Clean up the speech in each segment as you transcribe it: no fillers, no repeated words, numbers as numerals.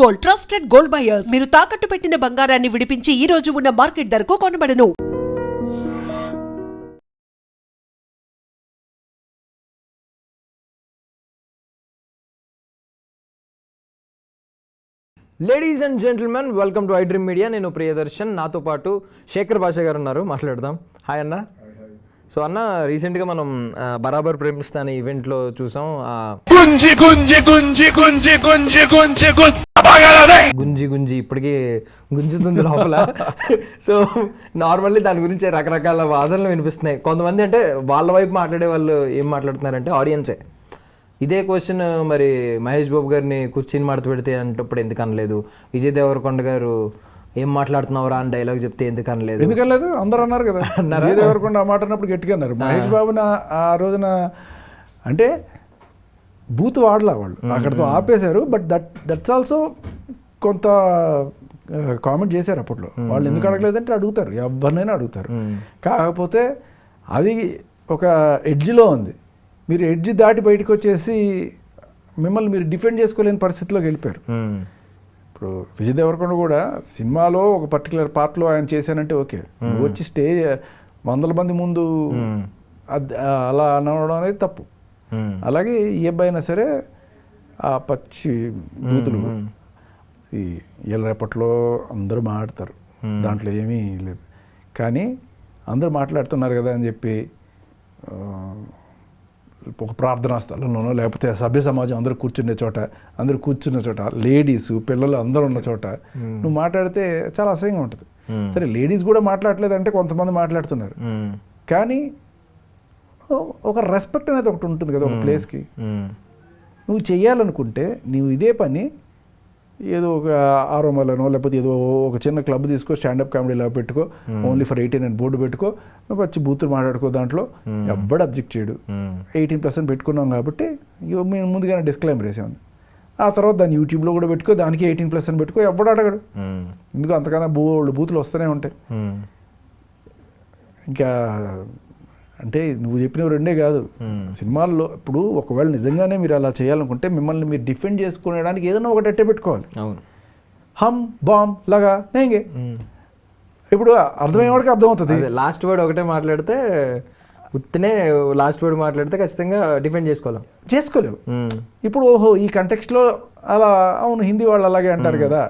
Gold, trusted gold buyers. మీరు తాకట్టు పెట్టిన బంగారాన్ని విడిపించి ఈ రోజు ఉన్న మార్కెట్ ధరకు కొనబడను. Ladies and gentlemen, welcome to iDream media. నేను ప్రియదర్శన్, నాతో పాటు శేఖర్ భాష గారు ఉన్నారు. మాట్లాడదాం. హాయ్ అన్న. సో అన్న, రీసెంట్గా మనం బరాబర్ ప్రేమిస్తా అనే ఈవెంట్లో చూసాం. గుంజి గుంజి ఇప్పటికీ గుంజుతుంది లోపల. సో నార్మల్లీ దాని గురించి రకరకాల వాదనలు వినిపిస్తున్నాయి. కొంతమంది అంటే వాళ్ళ వైపు మాట్లాడే వాళ్ళు ఏం మాట్లాడుతున్నారంటే, ఆడియన్సే ఇదే క్వశ్చన్ మరి మహేష్ బాబు గారిని కుర్చీని మడత పెడితే అంటప్పుడు ఎందుకు అనలేదు, విజయ్ దేవరకొండ గారు ఏం మాట్లాడుతున్నావురా అని డైలాగ్ చెప్తే ఎందుకు అనలేదు, ఎందుకనలేదు అందరూ అన్నారు కదా. విజయ్ దేవరకొండ ఆ మాట అన్నప్పుడు గట్టిగా అన్నారు. మహేష్ బాబుని ఆ రోజున అంటే బూత్ వాడలా వాళ్ళు, అక్కడతో ఆపేశారు. బట్ దట్స్ ఆల్సో కొంత కామెంట్ చేశారు అప్పట్లో. వాళ్ళు ఎందుకు అడగలేదంటే అడుగుతారు, ఎవరినైనా అడుగుతారు. కాకపోతే అది ఒక ఎడ్జ్లో ఉంది. మీరు ఎడ్జ్ దాటి బయటకు వచ్చేసి మిమ్మల్ని మీరు డిఫెండ్ చేసుకోలేని పరిస్థితిలోకి వెళ్ళిపోయారు. ఇప్పుడు విజయ్ దేవరకొండ కూడా సినిమాలో ఒక పర్టికులర్ పార్ట్లో ఆయన చేశానంటే ఓకే, నువ్వు వచ్చి స్టేజ్ 100 మంది ముందు అలా అనడం అనేది తప్పు. అలాగే ఏ అబ్బాయి అయినా సరే ఆ పచ్చి బూతులు ఈ రేపట్లో అందరూ మాట్లాడతారు, దాంట్లో ఏమీ లేదు. కానీ అందరూ మాట్లాడుతున్నారు కదా అని చెప్పి ఒక ప్రార్థనా స్థలంలోనో లేకపోతే సభ్య సమాజం అందరూ కూర్చున్న చోట లేడీస్ పిల్లలు అందరూ ఉన్న చోట నువ్వు మాట్లాడితే చాలా అసహ్యంగా ఉంటుంది. సరే, లేడీస్ కూడా మాట్లాడలేదంటే కొంతమంది మాట్లాడుతున్నారు, కానీ ఒక రెస్పెక్ట్ అనేది ఒకటి ఉంటుంది కదా ఒక ప్లేస్కి. నువ్వు చెయ్యాలనుకుంటే నువ్వు ఇదే పని ఏదో ఒక ఆరోమలోనో లేకపోతే ఏదో ఒక చిన్న క్లబ్ తీసుకో, స్టాండప్ కామెడీలా పెట్టుకో, ఓన్లీ ఫర్ 18 అని బోర్డు పెట్టుకో, వచ్చి బూతులు మాట్లాడుకో, దాంట్లో ఎవ్వడు అబ్జెక్ట్ చేయడు. 18+ పెట్టుకున్నాం కాబట్టి మేము ముందుగానే డిస్క్లైమర్ వేసాము. ఆ తర్వాత దాన్ని యూట్యూబ్లో కూడా పెట్టుకో, దానికి 18+ అని పెట్టుకో, ఎవ్వడు అడగడు. ఎందుకు అంతకన్నా బూతులు వస్తూనే ఉంటాయి. ఇంకా అంటే నువ్వు చెప్పినవి రెండే కాదు, సినిమాల్లో ఇప్పుడు ఒకవేళ నిజంగానే మీరు అలా చేయాలనుకుంటే మిమ్మల్ని మీరు డిఫెండ్ చేసుకోవడానికి ఏదైనా ఒకటి అట్టే పెట్టుకోవాలి. హమ్ బాంబ్ లాగా నేంగే, ఇప్పుడు అర్థమయ్యేవాడికి అర్థమవుతుంది. లాస్ట్ వర్డ్ ఒకటే మాట్లాడితే ఉత్తినే లాస్ట్ వర్డ్ మాట్లాడితే ఖచ్చితంగా డిఫెండ్ చేసుకోలేవు. ఇప్పుడు ఓహో ఈ కంటెక్స్ట్లో అలా అవును హిందీ వాళ్ళు అలాగే అంటారు కదా,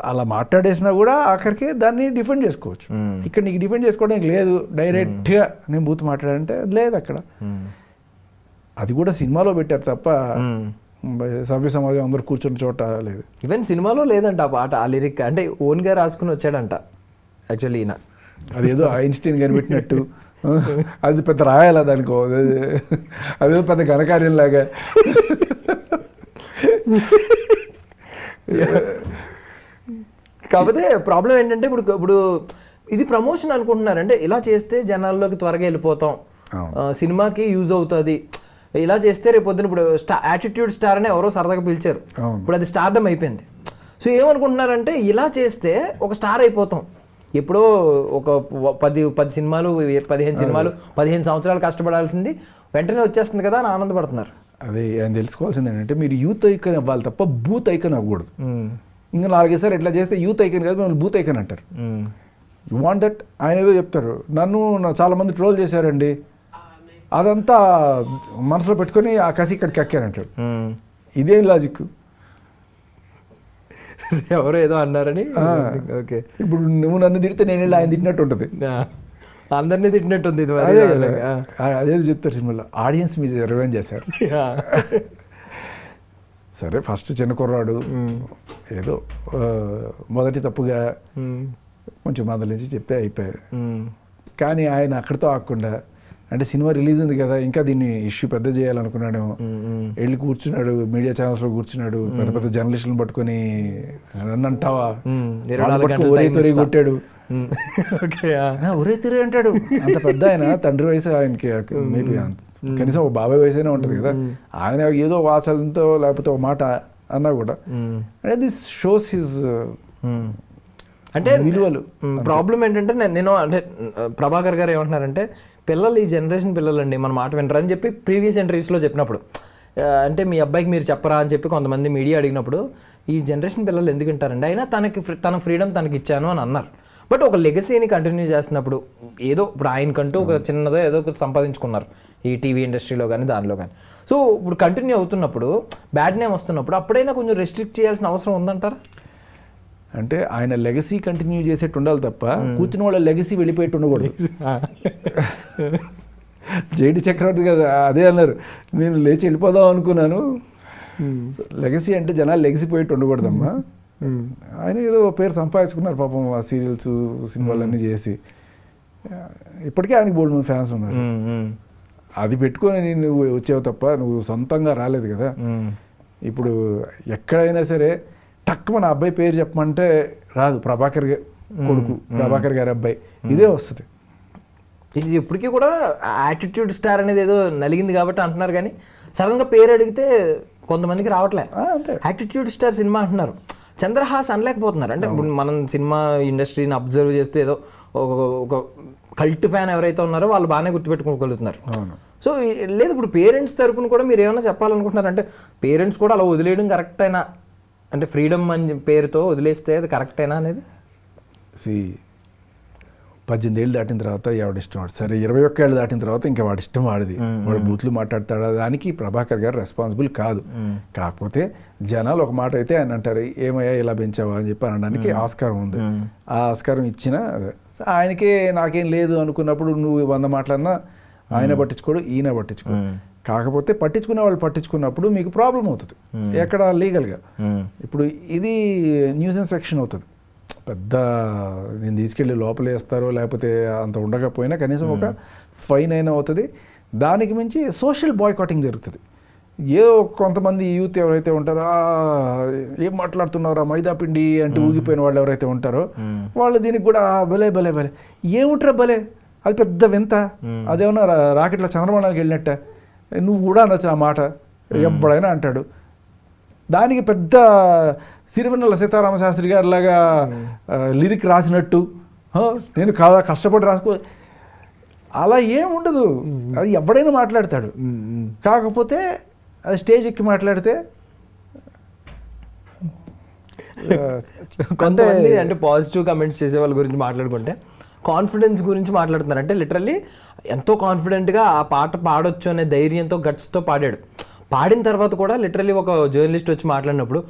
అలా మాట్లాడేసినా కూడా ఆఖరికి దాన్ని డిఫెండ్ చేసుకోవచ్చు. ఇక్కడ నీకు డిఫెండ్ చేసుకోవడానికి లేదు, డైరెక్ట్గా నేను బూత్ మాట్లాడంటే లేదు అక్కడ. అది కూడా సినిమాలో పెట్టారు తప్ప సభ్య సమాజం అందరూ కూర్చున్న చోట లేదు. ఈవెన్ సినిమాలో లేదంట ఆ పాట, ఆ లిరిక్ అంటే ఓన్గా రాసుకుని వచ్చాడంట యాక్చువల్లీ ఈయన. అదేదో ఐన్స్టీన్ కనిపెట్టినట్టు అది పెద్ద రాయాలా దానికో, అదేదో పెద్ద ఘనకార్యంలాగా. కాకపోతే ప్రాబ్లం ఏంటంటే ఇప్పుడు ఇది ప్రమోషన్ అనుకుంటున్నారంటే ఇలా చేస్తే జనాల్లోకి త్వరగా వెళ్ళిపోతాం, సినిమాకి యూజ్ అవుతుంది, ఇలా చేస్తే రేపు పొద్దున ఇప్పుడు యాటిట్యూడ్ స్టార్ అని ఎవరో సరదాగా పిలిచారు, ఇప్పుడు అది స్టార్డమ్ అయిపోయింది. సో ఏమనుకుంటున్నారంటే ఇలా చేస్తే ఒక స్టార్ అయిపోతాం. ఎప్పుడో ఒక 10 సినిమాలు 15 సినిమాలు 15 సంవత్సరాలు కష్టపడాల్సింది వెంటనే వచ్చేస్తుంది కదా అని ఆనందపడుతున్నారు. అదే ఆయన తెలుసుకోవాల్సింది ఏంటంటే మీరు యూత్ ఐకన్ అవ్వాలి తప్ప బూత్ ఐకన్ అవ్వకూడదు. ఇంకా 4 సార్లు ఎట్లా చేస్తే యూత్ ఐకన్ కాదు, మిమ్మల్ని బూత్ ఐకన్ అంటారు. You want that. ఆయన ఏదో చెప్తారు, నన్ను చాలామంది ట్రోల్ చేశారండి, అదంతా మనసులో పెట్టుకొని ఆ కసి ఇక్కడికి ఎక్కానంటాడు. ఇదేం లాజిక్? ఎవరో ఏదో అన్నారని. ఓకే, ఇప్పుడు నువ్వు నన్ను తిడితే నేను వెళ్ళి ఆయన తిట్టినట్టు ఉంటుంది, అందరినీ తిట్టినట్టుంది. అదేదో చెప్తారు సినిమాలో, ఆడియన్స్ మీద రివెంజ్ చేశారు. సరే, ఫస్ట్ చిన్న కుర్రాడు ఏదో మొదటి తప్పుగా కొంచెం మందలించి చెప్తే అయిపోయాయి. కానీ ఆయన అక్కడితో ఆగకుండా అంటే సినిమా రిలీజ్ ఉంది కదా, ఇంకా దీన్ని ఇష్యూ పెద్ద చేయాలనుకున్నాడు. వెళ్ళి కూర్చున్నాడు, మీడియా ఛానల్స్లో కూర్చున్నాడు, పెద్ద పెద్ద జర్నలిస్టులను పట్టుకొని నన్ను అంటావా ఒరే తొరి కొట్టాడు. ఒరే తిరే అంటాడు. అంత పెద్ద ఆయన, తండ్రి వయసు ఆయనకి మేబీ కనీసం ఒక బాబాయ్ వయసు అయినా ఉంటుంది కదా. ఆయన ఏదో వాచలతో లేకపోతే ఒక మాట అన్నా కూడా అంటే దిస్ షోస్ హిజ్ అంటే విలువలు. ప్రాబ్లం ఏంటంటే నేను అంటే ప్రభాకర్ గారు ఏమంటున్నారంటే, పిల్లలు ఈ జనరేషన్ పిల్లలండి మన మాట వినరు అని చెప్పి ప్రీవియస్ ఇంటర్వ్యూస్లో చెప్పినప్పుడు అంటే మీ అబ్బాయికి మీరు చెప్పరా అని చెప్పి కొంతమంది మీడియా అడిగినప్పుడు ఈ జనరేషన్ పిల్లలు ఎందుకు వింటారండి, అయినా తన ఫ్రీడమ్ తనకి ఇచ్చాను అని అన్నారు. బట్ ఒక లెగసీని కంటిన్యూ చేస్తున్నప్పుడు ఏదో ఇప్పుడు ఆయనకంటూ ఒక చిన్నదో ఏదో ఒకటి సంపాదించుకున్నారు ఈ టీవీ ఇండస్ట్రీలో కానీ దానిలో కానీ. సో ఇప్పుడు కంటిన్యూ అవుతున్నప్పుడు బ్యాడ్ నేమ్ వస్తున్నప్పుడు అప్పుడైనా కొంచెం రెస్ట్రిక్ట్ చేయాల్సిన అవసరం ఉందంటారా? అంటే ఆయన లెగసీ కంటిన్యూ చేసేట్టు ఉండాలి తప్ప కూర్చున్న వాళ్ళ లెగసీ వెళ్ళిపోయేట్టు ఉండకూడదు. జేడి చక్రవర్తి కదా అదే అన్నారు, నేను లేచి వెళ్ళిపోదాం అనుకున్నాను. లెగసీ అంటే జనాలు లెగసిపోయేట్టు ఉండకూడదమ్మా. ఆయన ఏదో పేరు సంపాదించుకున్నారు పాపం ఆ సీరియల్స్ సినిమాలన్నీ చేసి. ఇప్పటికే ఆయనకి బోల్డ్ మంది ఫ్యాన్స్ ఉన్నారు. అది పెట్టుకొని నువ్వు వచ్చావు తప్ప నువ్వు సొంతంగా రాలేదు కదా. ఇప్పుడు ఎక్కడైనా సరే టక్ మన అబ్బాయి పేరు చెప్పమంటే రాదు. ప్రభాకర్ కొడుకు, ప్రభాకర్ గారి అబ్బాయి, ఇదే వస్తుంది. ఇది ఇప్పటికీ కూడా యాటిట్యూడ్ స్టార్ అనేది ఏదో నలిగింది కాబట్టి అంటున్నారు, కానీ సడన్గా పేరు అడిగితే కొంతమందికి రావట్లే. యాటిట్యూడ్ స్టార్ సినిమా అంటున్నారు, చంద్రహాస్ అనలేకపోతున్నారు. అంటే ఇప్పుడు మనం సినిమా ఇండస్ట్రీని అబ్జర్వ్ చేస్తే ఏదో ఒక కల్ట్ ఫ్యాన్ ఎవరైతే ఉన్నారో వాళ్ళు బాగానే గుర్తుపెట్టుకోగలుగుతున్నారు. సో లేదు ఇప్పుడు పేరెంట్స్ తరపున కూడా మీరు ఏమైనా చెప్పాలనుకుంటున్నారు అంటే పేరెంట్స్ కూడా అలా వదిలేయడం కరెక్ట్ అయినా, అంటే ఫ్రీడమ్ అని పేరుతో వదిలేస్తే అది కరెక్ట్ అయినా అనేది? 18 ఏళ్ళు దాటిన తర్వాత ఎవడి ఇష్టం వాడు, సరే 21 ఏళ్ళు దాటిన తర్వాత ఇంకా వాడి ఇష్టం వాడిది, వాడు బూతులు మాట్లాడతాడా, దానికి ప్రభాకర్ గారు రెస్పాన్సిబుల్ కాదు. కాకపోతే జనాలు ఒక మాట అయితే ఆయన అంటారు, ఏమయ్యా ఇలా పెంచావా అని చెప్పి అనడానికి ఆస్కారం ఉంది. ఆ ఆస్కారం ఇచ్చిన ఆయనకే నాకేం లేదు అనుకున్నప్పుడు నువ్వు 100 మాటలన్నా ఆయన పట్టించుకోడు, ఈయన పట్టించుకోడు. కాకపోతే పట్టించుకునే వాళ్ళు పట్టించుకున్నప్పుడు మీకు ప్రాబ్లం అవుతుంది ఎక్కడ లీగల్గా. ఇప్పుడు ఇది న్యూసెన్స్ సెక్షన్ అవుతుంది. పెద్ద నేను తీసుకెళ్ళి లోపల వేస్తారో లేకపోతే అంత ఉండకపోయినా కనీసం ఒక ఫైన్ అయినా అవుతుంది. దానికి మించి సోషల్ బాయ్కాటింగ్ జరుగుతుంది. ఏదో కొంతమంది యూత్ ఎవరైతే ఉంటారో ఏం మాట్లాడుతున్నారో మైదా పిండి అంటే ఊగిపోయిన వాళ్ళు ఎవరైతే ఉంటారో వాళ్ళు దీనికి కూడా భలే భలే భలే ఏముంటారా భలే, అది పెద్ద వింత, అదేమన్నా రాకెట్లో చంద్రమండలానికి వెళ్ళినట్ట, నువ్వు కూడా అనొచ్చు ఆ మాట, ఎవడైనా అంటాడు. దానికి పెద్ద సిరివెన్నెల సీతారామ శాస్త్రి గారి లాగా లిరిక్ రాసినట్టు నేను కష్టపడి రాసుకో, అలా ఏం ఉండదు. అది ఎవడైనా మాట్లాడతాడు. కాకపోతే అది స్టేజ్ ఎక్కి మాట్లాడితే కొంతమంది అంటే పాజిటివ్ కమెంట్స్ చేసే వాళ్ళ గురించి మాట్లాడుకుంటే కాన్ఫిడెన్స్ గురించి మాట్లాడుతున్నారు. అంటే లిటరల్లీ ఎంతో కాన్ఫిడెంట్గా ఆ పాట పాడొచ్చు అనే ధైర్యంతో గట్స్తో పాడాడు. పాడిన తర్వాత కూడా లిటరల్లీ ఒక జర్నలిస్ట్ వచ్చి మాట్లాడినప్పుడు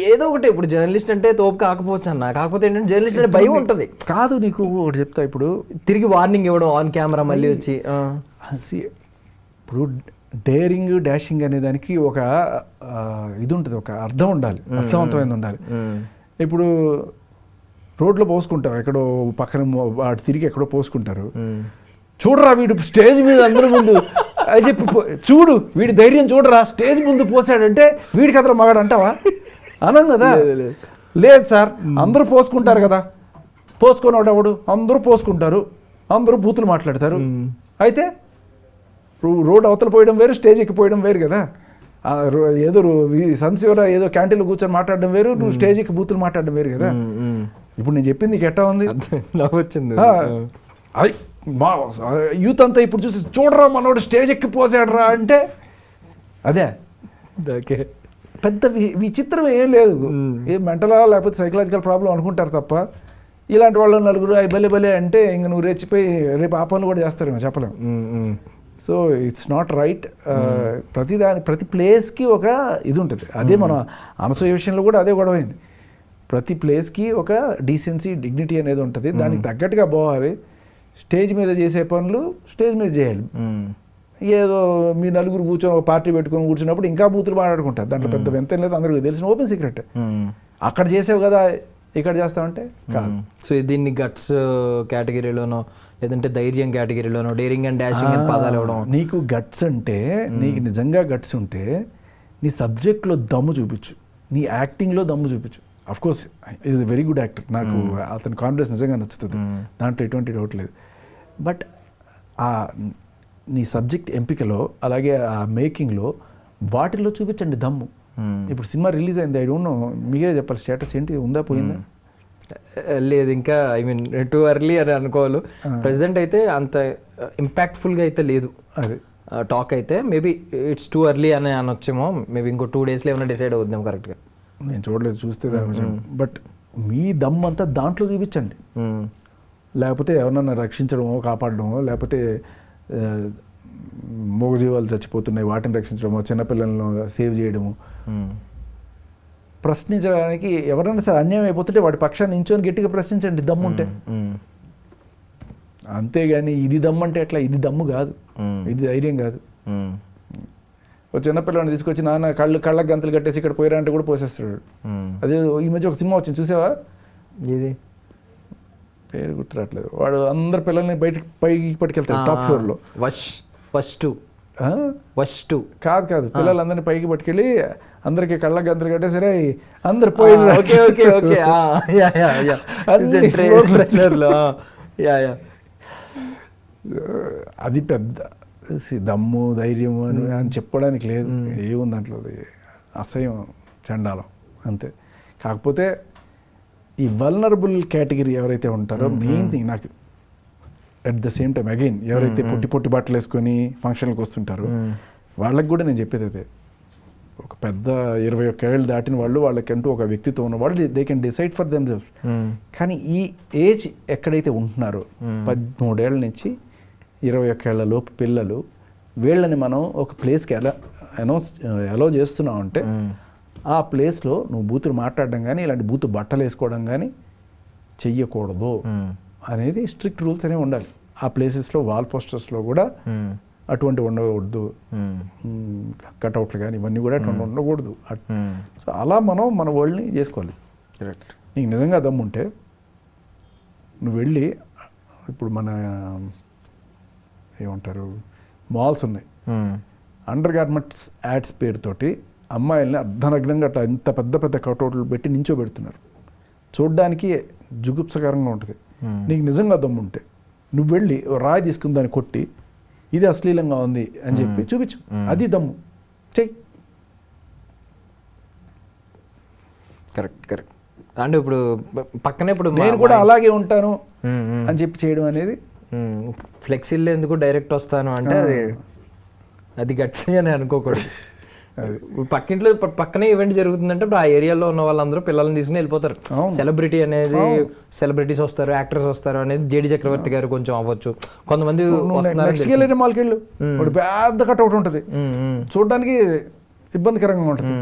ఏదో ఒకటి, ఇప్పుడు జర్నలిస్ట్ అంటే తోపు కాకపోవచ్చు అన్న, కాకపోతే ఏంటంటే జర్నలిస్ట్ అంటే భయం ఉంటుంది. కాదు నీకు ఒకటి చెప్తా, ఇప్పుడు తిరిగి వార్నింగ్ ఇవ్వడం ఆన్ కెమెరా మళ్ళీ వచ్చి. ఇప్పుడు డేరింగ్ డాషింగ్ అనే దానికి ఒక ఇది ఉంటుంది, ఒక అర్థం ఉండాలి, అర్థవంతమైనది ఉండాలి. ఇప్పుడు రోడ్లో పోసుకుంటాం, ఎక్కడో పక్కన వాడు తిరిగి ఎక్కడో పోసుకుంటారు, చూడరా వీడు స్టేజ్ మీద అందరి ముందు అని చెప్పి చూడు వీడి ధైర్యం చూడరా, స్టేజ్ ముందు పోసాడంటే వీడికి అతను మగాడు అంటావా? అనం కదా. లేదు సార్, అందరూ పోసుకుంటారు కదా, పోసుకున్నాడు ఎవడు, అందరూ పోసుకుంటారు, అందరూ బూతులు మాట్లాడతారు. అయితే రోడ్ అవతల పోయడం వేరు, స్టేజ్ ఎక్కిపోయడం వేరు కదా. ఏదో సన్సివర ఏదో క్యాంటీన్లో కూర్చొని మాట్లాడడం వేరు, నువ్వు స్టేజ్ ఎక్కి బూతులు మాట్లాడడం వేరు కదా. ఇప్పుడు నేను చెప్పింది నీకు ఎట్టా ఉంది? వచ్చింది అది మా యూత్ అంతా ఇప్పుడు చూసి చూడరా మనోడు స్టేజ్ ఎక్కి పోసాడరా అంటే అదే ఓకే, పెద్ద విచిత్రం ఏం లేదు. ఏ మెంటలా లేకపోతే సైకలాజికల్ ప్రాబ్లం అనుకుంటారు తప్ప ఇలాంటి వాళ్ళు నలుగురు అవి భలే భలే అంటే ఇంక నువ్వు రెచ్చిపోయి రేపు ఆ పనులు కూడా చేస్తారేమో చెప్పలేము. So it's not right. ప్రతి ప్లేస్కి ఒక ఇది ఉంటుంది. అదే మన అనసూయ విషయంలో కూడా అదే గొడవైంది. ప్రతి ప్లేస్కి ఒక డీసెన్సీ డిగ్నిటీ అనేది ఉంటుంది, దానికి తగ్గట్టుగా పోవాలి. స్టేజ్ మీద చేసే పనులు స్టేజ్ మీద చేయాలి. ఏదో మీ నలుగురు కూర్చొని ఒక పార్టీ పెట్టుకొని కూర్చున్నప్పుడు ఇంకా బూతులు మాట్లాడుకుంటారు, దాంట్లో పెద్ద వింత లేదు, అందరికీ తెలిసిన ఓపెన్ సీక్రెట్. అక్కడ చేసావు కదా ఇక్కడ చేస్తామంటే కాదు. సో దీన్ని గట్స్ కేటగిరీలోనో లేదంటే ధైర్యం కేటగిరీలోనో డేరింగ్ అండ్ డాషింగ్ అని పదాలు ఇవ్వడం. నీకు గట్స్ అంటే నీకు నిజంగా గట్స్ ఉంటే నీ సబ్జెక్ట్లో దమ్ము చూపించు, నీ యాక్టింగ్లో దమ్ము చూపించు. Of course is a very good actor, నాకు అతని కాన్ఫిడెన్స్ నిజంగా నచ్చుతుంది, దాంట్లో ఎటువంటి డౌట్ లేదు. బట్ ఆ నీ సబ్జెక్ట్ ఎంపికలో అలాగే ఆ మేకింగ్లో వాటిల్లో చూపించండి దమ్ము. ఇప్పుడు సినిమా రిలీజ్ అయింది, ఐ డోంట్ నో, మీరే చెప్పాలి స్టేటస్ ఏంటి, ఉందా పోయిందా? లేదు ఇంకా, ఐ మీన్ టూ ఎర్లీ అని అనుకోవాలి. ప్రెసెంట్ అయితే అంత ఇంపాక్ట్ఫుల్గా అయితే లేదు. అదే టాక్ అయితే మేబీ ఇట్స్ టూ ఎర్లీ అని అనొచ్చేమో. మేబీ ఇంకో 2 daysలో ఏమైనా డిసైడ్ అవుద్దాం కరెక్ట్గా. నేను చూడలేదు, చూస్తే బట్ మీ దమ్మంతా దాంట్లో చూపించండి. లేకపోతే ఎవరన్నా రక్షించడమో కాపాడడమో, లేకపోతే మూగజీవాలు చచ్చిపోతున్నాయి వాటిని రక్షించడమో, చిన్నపిల్లలను సేవ్ చేయడము, ప్రశ్నించడానికి ఎవరైనా సరే అన్యాయం అయిపోతుంటే వాడి పక్షాన్ని నించొని గట్టిగా ప్రశ్నించండి దమ్ముంటే. అంతేగాని ఇది దమ్ము అంటే ఎట్లా, ఇది దమ్ము కాదు, ఇది ధైర్యం కాదు. ఒక చిన్నపిల్లని తీసుకొచ్చి నాన్న కళ్ళకి గంతలు కట్టేసి ఇక్కడ పోయిరా అంటే కూడా పోసేస్తాడు. అదే ఈ మధ్య ఒక సినిమా వచ్చింది చూసావా, ఇది పేరు గుర్తురాట్లేదు, వాడు అందరు పిల్లల్ని పైకి పట్టుకెళ్తాడు టాప్ ఫ్లోర్లో. వష్ టూ కాదు పిల్లలందరినీ పైకి పట్టుకెళ్ళి అందరికి కళ్ళ గంతలు కట్టేసరే అందరు పోయి అది పెద్ద దమ్ము ధైర్యము అని చెప్పడానికి లేదు, ఏముంది దాంట్లో, అసహ్యం చండాలం అంతే. కాకపోతే ఈ వల్నరబుల్ కేటగిరీ ఎవరైతే ఉంటారో మెయిన్ థింగ్ నాకు at the same time again ఎవరైతే పొట్టి బట్టలు వేసుకొని ఫంక్షన్లకు వస్తుంటారో వాళ్ళకి కూడా నేను చెప్పేది అదే, ఒక పెద్ద 21 ఏళ్ళు దాటిన వాళ్ళు, వాళ్ళకంటూ ఒక వ్యక్తిత్వం ఉన్న వాళ్ళు, they can decide for themselves. కానీ ఈ ఏజ్ ఎక్కడైతే ఉంటున్నారో 13 ఏళ్ళ నుంచి 21 ఏళ్ల లోపు పిల్లలు, వీళ్ళని మనం ఒక ప్లేస్కి అలౌ చేస్తున్నాం అంటే ఆ ప్లేస్లో నువ్వు బూతులు మాట్లాడడం కానీ ఇలాంటి బూతు బట్టలు వేసుకోవడం కానీ చెయ్యకూడదు అనేది స్ట్రిక్ట్ రూల్స్ అనేవి ఉండాలి. ఆ ప్లేసెస్లో వాల్ పోస్టర్స్లో కూడా అటువంటి ఉండకూడదు, కట్అవుట్లు కానీ ఇవన్నీ కూడా అటువంటి ఉండకూడదు. సో అలా మనం మన వరల్డ్ని చేసుకోవాలి. నీకు నిజంగా దమ్ముంటే నువ్వు వెళ్ళి, ఇప్పుడు మన ఏమంటారు మాల్స్ ఉన్నాయి, అండర్ గార్మెంట్స్ యాడ్స్ పేరుతోటి అమ్మాయిల్ని అర్ధనగ్నంగా ఇంత పెద్ద కట్అవుట్లు పెట్టి నించోబెడుతున్నారు. చూడ్డానికి జుగుప్సకరంగా ఉంటుంది. నీకు నిజంగా దమ్ముంటే నువ్వు వెళ్ళి రాయి తీసుకుని దాన్ని కొట్టి ఇది అశ్లీలంగా ఉంది అని చెప్పి చూపించు, అది దమ్ము, చెయ్యి. కరెక్ట్. అంటే ఇప్పుడు పక్కనే ఇప్పుడు నేను కూడా అలాగే ఉంటాను అని చెప్పి చేయడం అనేది ఫ్లెక్సీలో ఎందుకు డైరెక్ట్ వస్తాను అంటే అది గట్స్ అని అనుకోకూడదు. పక్కింట్లో పక్కనే ఈవెంట్ జరుగుతుందంటే ఇప్పుడు ఆ ఏరియాలో ఉన్న వాళ్ళందరూ పిల్లల్ని తీసుకుని వెళ్ళిపోతారు. సెలబ్రిటీ అనేది సెలబ్రిటీస్ వస్తారు, యాక్టర్స్ వస్తారు అనేది జేడి చక్రవర్తి గారు కొంచెం అవ్వచ్చు, కొంతమంది మాల్కి వెళ్ళు, పెద్ద కట్అవుట్ ఉంటుంది, చూడడానికి ఇబ్బందికరంగా ఉంటుంది.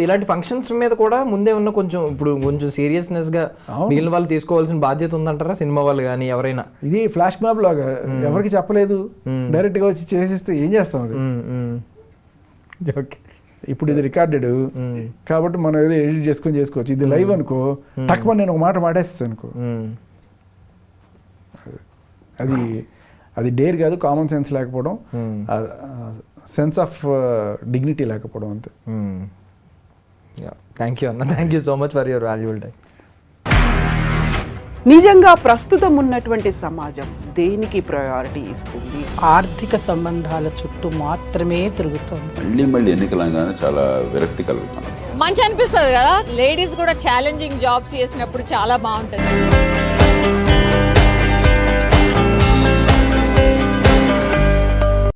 ఇలాంటి ఫంక్షన్స్ మీద కూడా ముందే ఉన్న కొంచెం సీరియస్నెస్ గా మిగిలిన వాళ్ళు తీసుకోవాల్సిన బాధ్యత ఉందంటారా సినిమా వాళ్ళు కానీ ఎవరైనా? ఇది ఫ్లాష్ మ్యాప్ లాగా ఎవరికి చెప్పలేదు, డైరెక్ట్ గా వచ్చి చేసేస్తే ఏం చేస్తాం అది. ఇప్పుడు ఇది రికార్డెడ్ కాబట్టి మనం ఏదో ఎడిట్ చేసుకోవచ్చు. ఇది లైవ్ అనుకో, తక్కువ నేను ఒక మాట మాటేస్తాను అనుకో, అది డేర్ కాదు, కామన్ సెన్స్ లేకపోవడం, సెన్స్ ఆఫ్ డిగ్నిటీ లేకపోవడం అంతే. థ్యాంక్ యూ అన్న, thank you so much for your valuable time. నిజంగా ప్రస్తుతం ఉన్నటువంటి సమాజం దేనికి ప్రయారిటీ ఇస్తుంది? ఆర్థిక సంబంధాల చుట్టూ మాత్రమే తిరుగుతుంది. మళ్ళీ ఎన్నికలంగానే చాలా విరక్తి కలుగుతున్నాం. మంచి అనిపిస్తుంది కదా, లేడీస్ కూడా ఛాలెంజింగ్ జాబ్స్ చేసినప్పుడు చాలా బాగుంటుంది.